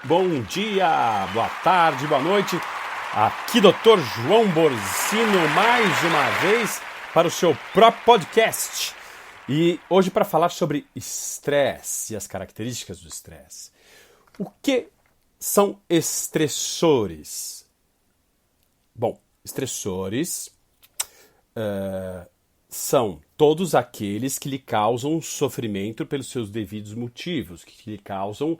bom dia, boa tarde, boa noite. Aqui Dr. João Borzino mais uma vez para o seu próprio podcast. E hoje para falar sobre estresse e as características do estresse. O que são estressores? Bom, estressores são todos aqueles que lhe causam sofrimento pelos seus devidos motivos, que lhe causam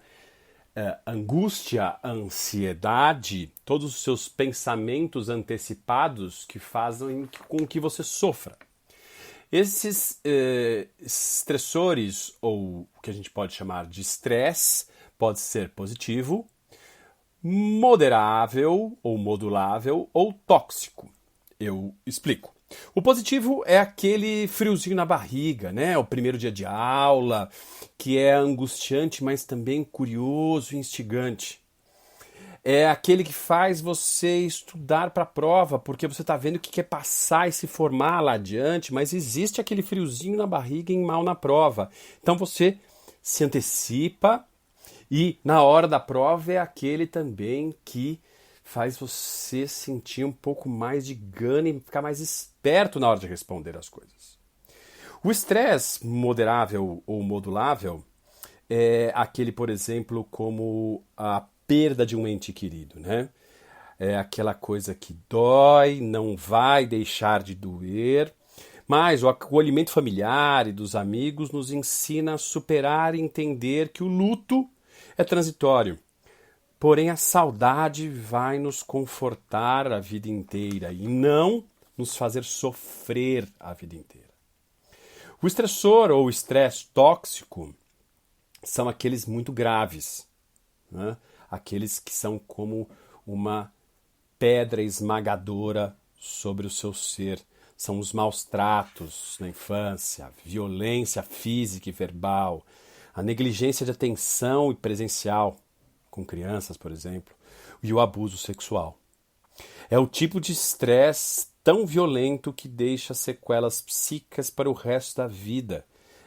angústia, ansiedade, todos os seus pensamentos antecipados que fazem com que você sofra. Esses estressores, ou o que a gente pode chamar de estresse, pode ser positivo, moderável ou modulável ou tóxico. Eu explico. O positivo é aquele friozinho na barriga, né? O primeiro dia de aula, que é angustiante, mas também curioso e instigante. É aquele que faz você estudar para a prova, porque você está vendo que quer passar e se formar lá adiante, mas existe aquele friozinho na barriga em mal na prova. Então você se antecipa e na hora da prova é aquele também que faz você sentir um pouco mais de gana e ficar mais esperto na hora de responder as coisas. O estresse moderável ou modulável é aquele, por exemplo, como a perda de um ente querido, né? É aquela coisa que dói, não vai deixar de doer, mas o acolhimento familiar e dos amigos nos ensina a superar e entender que o luto é transitório. Porém, a saudade vai nos confortar a vida inteira e não nos fazer sofrer a vida inteira. O estressor ou estresse tóxico são aqueles muito graves, né? Aqueles que são como uma pedra esmagadora sobre o seu ser. São os maus tratos na infância, a violência física e verbal, a negligência de atenção e presencial, com crianças, por exemplo, e o abuso sexual. É o tipo de estresse tão violento que deixa sequelas psíquicas para o resto da vida.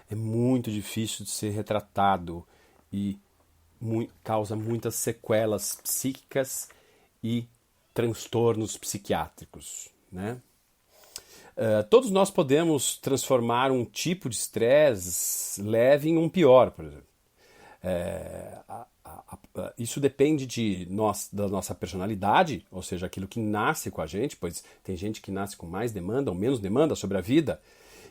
É muito difícil de ser retratado e causa muitas sequelas psíquicas e transtornos psiquiátricos, né? Todos nós podemos transformar um tipo de estresse leve em um pior, por exemplo. Isso depende da nossa personalidade, ou seja, aquilo que nasce com a gente, pois tem gente que nasce com mais demanda ou menos demanda sobre a vida,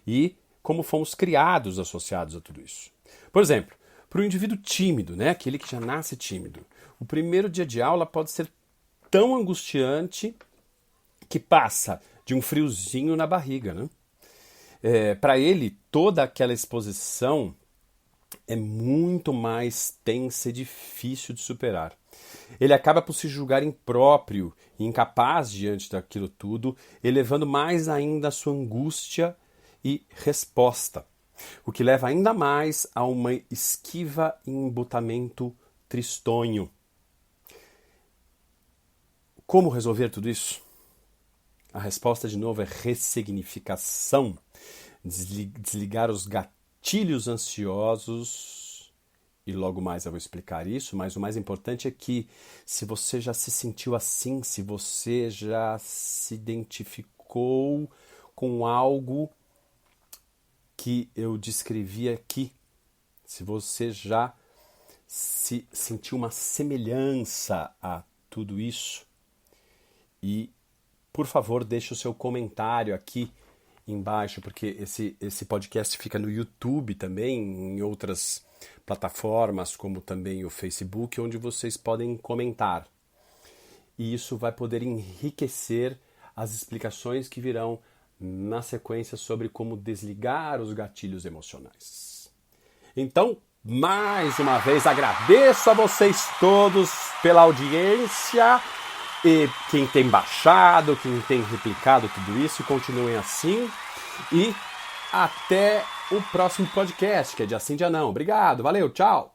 e como fomos criados associados a tudo isso. Por exemplo, para o indivíduo tímido, né, aquele que já nasce tímido, o primeiro dia de aula pode ser tão angustiante que passa de um friozinho na barriga, né? Para ele, toda aquela exposição é muito mais tensa e difícil de superar. Ele acaba por se julgar impróprio e incapaz diante daquilo tudo, elevando mais ainda a sua angústia e resposta, o que leva ainda mais a uma esquiva e embutamento tristonho. Como resolver tudo isso? A resposta, de novo, é ressignificação, desligar os gatilhos ansiosos, e logo mais eu vou explicar isso, mas o mais importante é que se você já se sentiu assim, se você já se identificou com algo que eu descrevi aqui, se você já se sentiu uma semelhança a tudo isso, e por favor deixe o seu comentário aqui embaixo, porque esse podcast fica no YouTube também, em outras plataformas, como também o Facebook, onde vocês podem comentar. E isso vai poder enriquecer as explicações que virão na sequência sobre como desligar os gatilhos emocionais. Então, mais uma vez, agradeço a vocês todos pela audiência. E quem tem baixado, quem tem replicado tudo isso, continuem assim. E até o próximo podcast, que é dia sim, dia não. Obrigado, valeu, tchau!